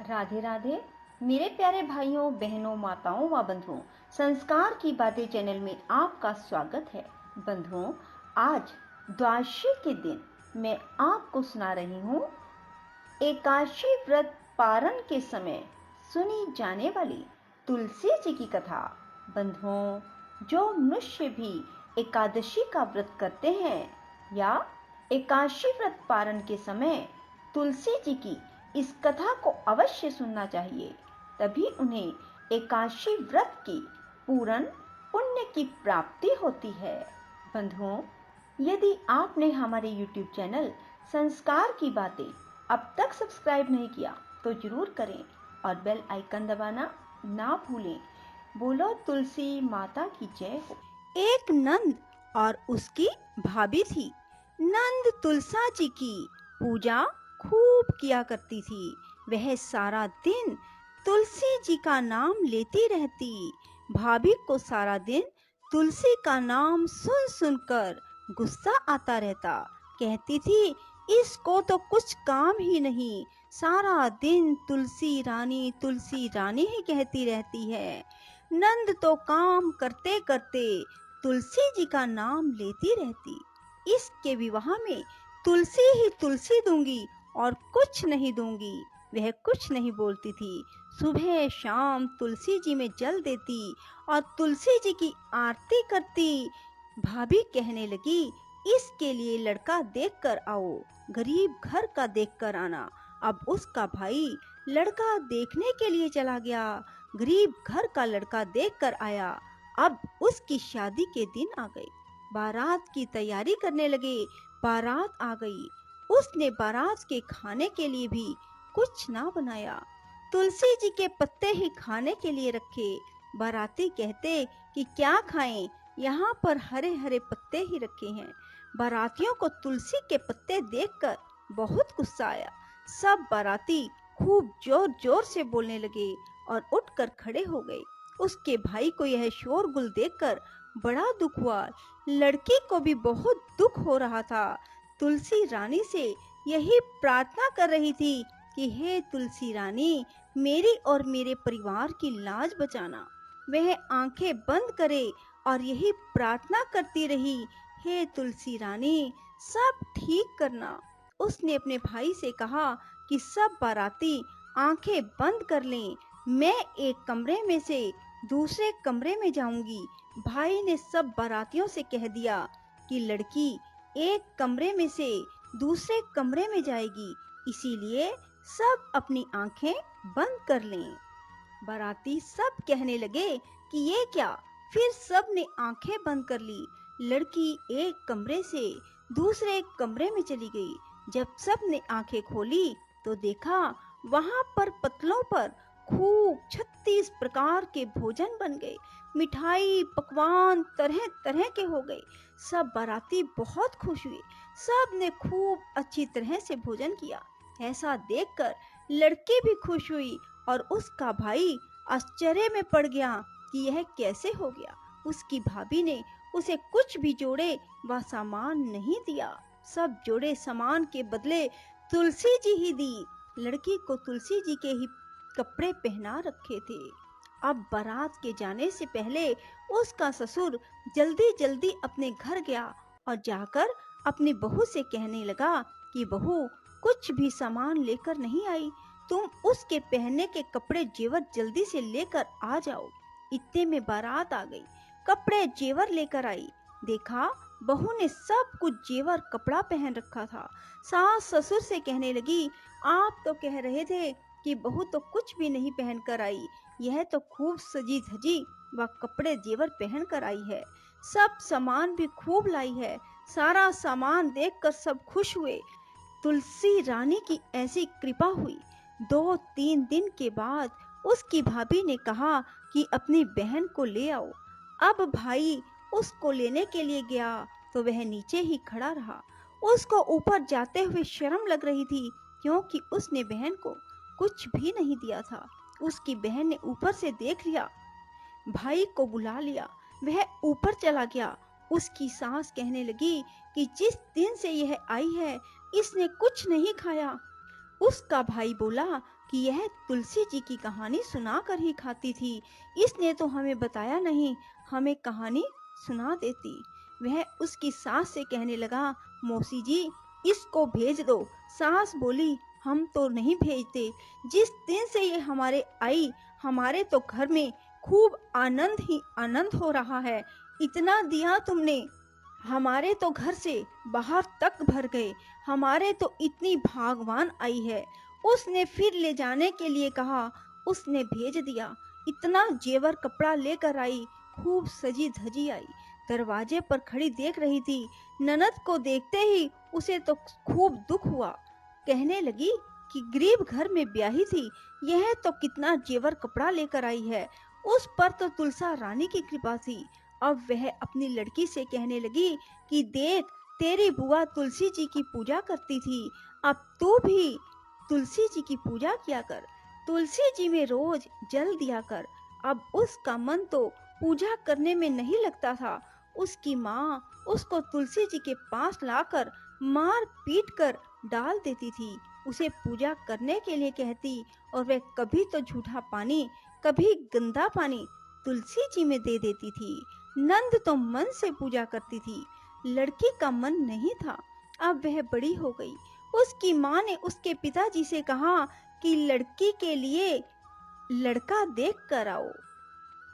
राधे राधे मेरे प्यारे भाइयों बहनों माताओं व बंधुओं, संस्कार की बातें चैनल में आपका स्वागत है। बंधुओं, आज द्वादशी के दिन मैं आपको सुना रही हूँ एकादशी व्रत पारण के समय सुनी जाने वाली तुलसी जी की कथा। बंधुओं, जो मनुष्य भी एकादशी का व्रत करते हैं या एकादशी व्रत पारण के समय तुलसी जी की इस कथा को अवश्य सुनना चाहिए, तभी उन्हें एकादशी व्रत की पूर्ण पुण्य की प्राप्ति होती है। बंधुओं, यदि आपने हमारे YouTube चैनल संस्कार की बातें अब तक सब्सक्राइब नहीं किया तो जरूर करें और बेल आइकन दबाना ना भूलें। बोलो तुलसी माता की जय हो। एक नंद और उसकी भाभी थी। नंद तुलसा जी की पूजा खूब किया करती थी। वह सारा दिन तुलसी जी का नाम लेती रहती। भाभी को सारा दिन तुलसी का नाम सुन सुनकर गुस्सा आता रहता। कहती थी, इसको तो कुछ काम ही नहीं, सारा दिन तुलसी रानी ही कहती रहती है। नंद तो काम करते करते तुलसी जी का नाम लेती रहती। इसके विवाह में तुलसी ही तुलसी दूंगी और कुछ नहीं दूंगी। वह कुछ नहीं बोलती थी। सुबह शाम तुलसी जी में जल देती और तुलसी जी की आरती करती। भाभी कहने लगी, इसके लिए लड़का देख कर आओ, गरीब घर का देख कर आना। अब उसका भाई लड़का देखने के लिए चला गया। गरीब घर का लड़का देखकर आया। अब उसकी शादी के दिन आ गए। बारात की तैयारी करने लगे। बारात आ गई। उसने बारात के खाने के लिए भी कुछ ना बनाया। तुलसी जी के पत्ते ही खाने के लिए रखे। बाराती कहते कि क्या खाएं, यहाँ पर हरे हरे पत्ते ही रखे हैं। बारातियों को तुलसी के पत्ते देखकर बहुत गुस्सा आया। सब बाराती खूब जोर जोर से बोलने लगे और उठकर खड़े हो गए। उसके भाई को यह शोरगुल देखकर बड़ा दुख हुआ। लड़की को भी बहुत दुख हो रहा था। तुलसी रानी से यही प्रार्थना कर रही थी कि हे तुलसी रानी, मेरी और मेरे परिवार की लाज बचाना। वह आंखें बंद करे और यही प्रार्थना करती रही, हे तुलसी रानी, सब ठीक करना। उसने अपने भाई से कहा कि सब बाराती आंखें बंद कर लें, मैं एक कमरे में से दूसरे कमरे में जाऊंगी। भाई ने सब बारातियों से कह दिया कि लड़की एक कमरे में से दूसरे कमरे में जाएगी, इसीलिए सब अपनी आंखें बंद कर लें। बाराती सब कहने लगे कि ये क्या। फिर सब ने आंखें बंद कर ली। लड़की एक कमरे से दूसरे कमरे में चली गई। जब सब ने आंखें खोली तो देखा वहां पर पतलों पर खूब 36 प्रकार के भोजन बन गए। मिठाई पकवान तरह तरह के हो गए। सब बाराती बहुत खुश हुए। सब ने खूब अच्छी तरह से भोजन किया। ऐसा देखकर लड़की भी खुश हुई और उसका भाई आश्चर्य में पड़ गया कि यह कैसे हो गया। उसकी भाभी ने उसे कुछ भी जोड़े व सामान नहीं दिया। सब जोड़े सामान के बदले तुलसी जी ही दी। लड़की को तुलसी जी के ही कपड़े पहना रखे थे। अब बारात के जाने से पहले उसका ससुर जल्दी जल्दी अपने घर गया और जाकर अपनी बहू से कहने लगा कि बहू, कुछ भी सामान लेकर नहीं आई, तुम उसके पहनने के कपड़े जेवर जल्दी से लेकर आ जाओ। इतने में बारात आ गई। कपड़े जेवर लेकर आई। देखा बहू ने सब कुछ जेवर कपड़ा पहन रखा था। सास ससुर से कहने लगी, आप तो कह रहे थे कि बहू तो कुछ भी नहीं पहन कर आई, यह तो खूब सजी धजी व कपड़े जेवर पहन कर आई है। सब सामान भी खूब लाई है। सारा सामान देखकर सब खुश हुए। तुलसी रानी की ऐसी कृपा हुई। 2-3 दिन के बाद उसकी भाभी ने कहा कि अपनी बहन को ले आओ। अब भाई उसको लेने के लिए गया तो वह नीचे ही खड़ा रहा। उसको ऊपर जाते हुए शर्म लग रही थी, क्योंकि उसने बहन को कुछ भी नहीं दिया था। उसकी बहन ने ऊपर से देख लिया, भाई को बुला लिया। वह ऊपर चला गया। उसकी सास कहने लगी कि जिस दिन से यह आई है इसने कुछ नहीं खाया। उसका भाई बोला कि कि यह तुलसी जी की कहानी सुना कर ही खाती थी। इसने तो हमें बताया नहीं, हमें कहानी सुना देती। वह उसकी सास से कहने लगा, मौसी जी इसको भेज दो। सास बोली, हम तो नहीं भेजते। जिस दिन से ये हमारे आई, हमारे तो घर में खूब आनंद ही आनंद हो रहा है। इतना दिया तुमने, हमारे तो घर से बाहर तक भर गए। हमारे तो इतनी भागवान आई है। उसने फिर ले जाने के लिए कहा, उसने भेज दिया। इतना जेवर कपड़ा लेकर आई, खूब सजी धजी आई। दरवाजे पर खड़ी देख रही थी। ननद को देखते ही उसे तो खूब दुख हुआ। कहने लगी कि गरीब घर में ब्याही थी, यह तो कितना जेवर कपड़ा लेकर आई है। उस पर तो तुलसा रानी की कृपा थी। अब वह अपनी लड़की से कहने लगी कि देख, तेरी बुआ तुलसी जी की पूजा करती थी, अब तू भी तुलसी जी की पूजा किया कर। तुलसी जी में रोज जल दिया कर। अब उसका मन तो पूजा करने में नहीं लगता था। उसकी माँ उसको तुलसी जी के पास लाकर मार पीट कर डाल देती थी। उसे पूजा करने के लिए कहती और वह कभी तो झूठा पानी, कभी गंदा पानी तुलसी जी में दे देती थी। नंद तो मन से पूजा करती थी, लड़की का मन नहीं था। अब वह बड़ी हो गई। उसकी माँ ने उसके पिताजी से कहा कि लड़की के लिए लड़का देख कर आओ,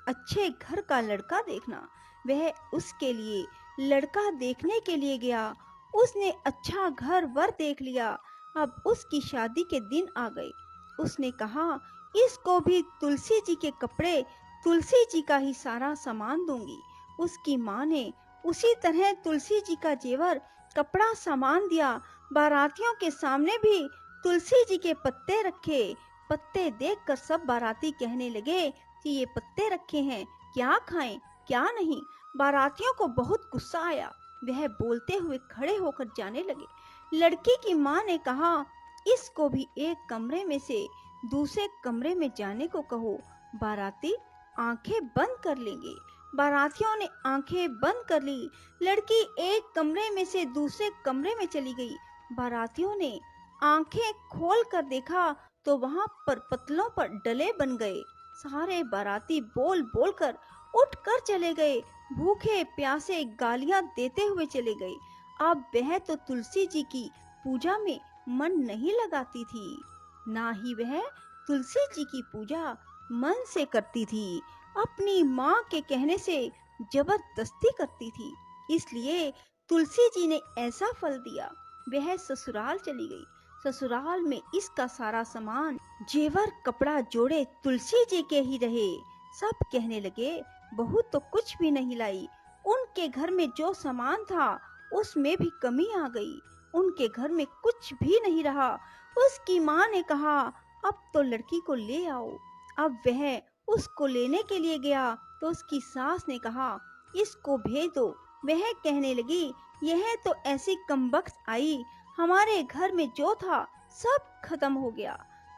अच्छे घर का लड़का देखना। वह उसके लिए लड़का देखने के लिए गया। उसने अच्छा घर वर देख लिया। अब उसकी शादी के दिन आ गए। उसने कहा, इसको भी तुलसी जी के कपड़े, तुलसी जी का ही सारा सामान दूंगी। उसकी माँ ने उसी तरह तुलसी जी का जेवर, कपड़ा, सामान दिया। बारातियों के सामने भी तुलसी जी के पत्ते रखे। पत्ते देखकर सब बाराती कहने लगे कि ये पत्ते रखे हैं, क्या खाएं क्या नहीं। बारातियों को बहुत गुस्सा आया। वह बोलते हुए खड़े होकर जाने लगे। लड़की की माँ ने कहा, इसको भी एक कमरे में से दूसरे कमरे में जाने को कहो, बाराती आंखें बंद कर लेंगे। बारातियों ने आंखें बंद कर ली। लड़की एक कमरे में से दूसरे कमरे में चली गई। बारातियों ने आंखें खोल कर देखा तो वहां पर पतलों पर डले बन गए। सारे बाराती बोल बोल कर उठ कर चले गए। भूखे प्यासे गालियां देते हुए चले गए। अब वह तो तुलसी जी की पूजा में मन नहीं लगाती थी, ना ही वह तुलसी जी की पूजा मन से करती थी। अपनी माँ के कहने से जबरदस्ती करती थी। इसलिए तुलसी जी ने ऐसा फल दिया। वह ससुराल चली गई। ससुराल में इसका सारा सामान, जेवर, कपड़ा, जोड़े तुलसी जी के ही रहे। सब कहने लगे, बहू तो कुछ भी नहीं लाई। उनके घर में जो सामान था उसमें भी कमी आ गई। उनके घर में कुछ भी नहीं रहा। उसकी माँ ने कहा, अब तो लड़की को ले आओ। अब वह उसको लेने के लिए गया तो उसकी सास ने कहा, इसको भेज दो। वह कहने लगी, यह तो ऐसी कमबख्त आई, हमारे घर में जो था सब खत्म हो गया।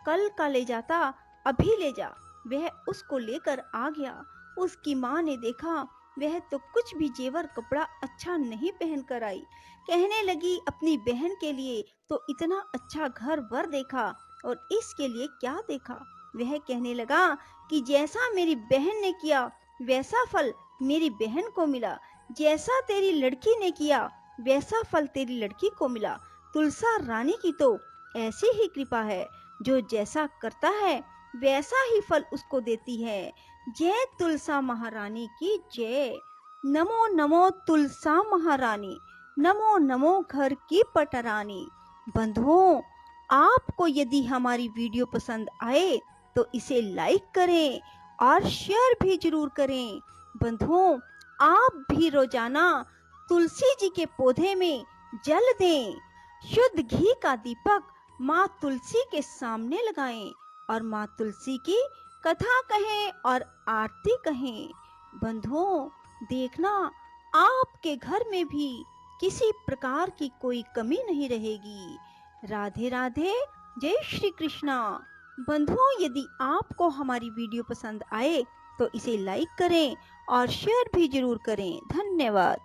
कल का ले जाता, अभी ले जा। वह उसको लेकर आ गया। उसकी माँ ने देखा वह तो कुछ भी जेवर, कपड़ा अच्छा नहीं पहन कर आई। कहने लगी, अपनी बहन के लिए तो इतना अच्छा घर वर देखा और इसके लिए क्या देखा। वह कहने लगा कि जैसा मेरी बहन ने किया वैसा फल मेरी बहन को मिला, जैसा तेरी लड़की ने किया वैसा फल तेरी लड़की को मिला। तुलसा रानी की तो ऐसी ही कृपा है, जो जैसा करता है वैसा ही फल उसको देती है। जय तुलसा महारानी की जय। नमो नमो तुलसा महारानी, नमो नमो घर की पटरानी। बंधुओं, आपको यदि हमारी वीडियो पसंद आए तो इसे लाइक करें और शेयर भी जरूर करें। बंधुओं, आप भी रोजाना तुलसी जी के पौधे में जल दें। शुद्ध घी का दीपक माँ तुलसी के सामने लगाएं और माँ तुलसी की कथा कहें और आरती कहें। बंधुओं, देखना आपके घर में भी किसी प्रकार की कोई कमी नहीं रहेगी। राधे राधे, जय श्री कृष्णा। बंधुओं, यदि आपको हमारी वीडियो पसंद आए तो इसे लाइक करें और शेयर भी जरूर करें। धन्यवाद।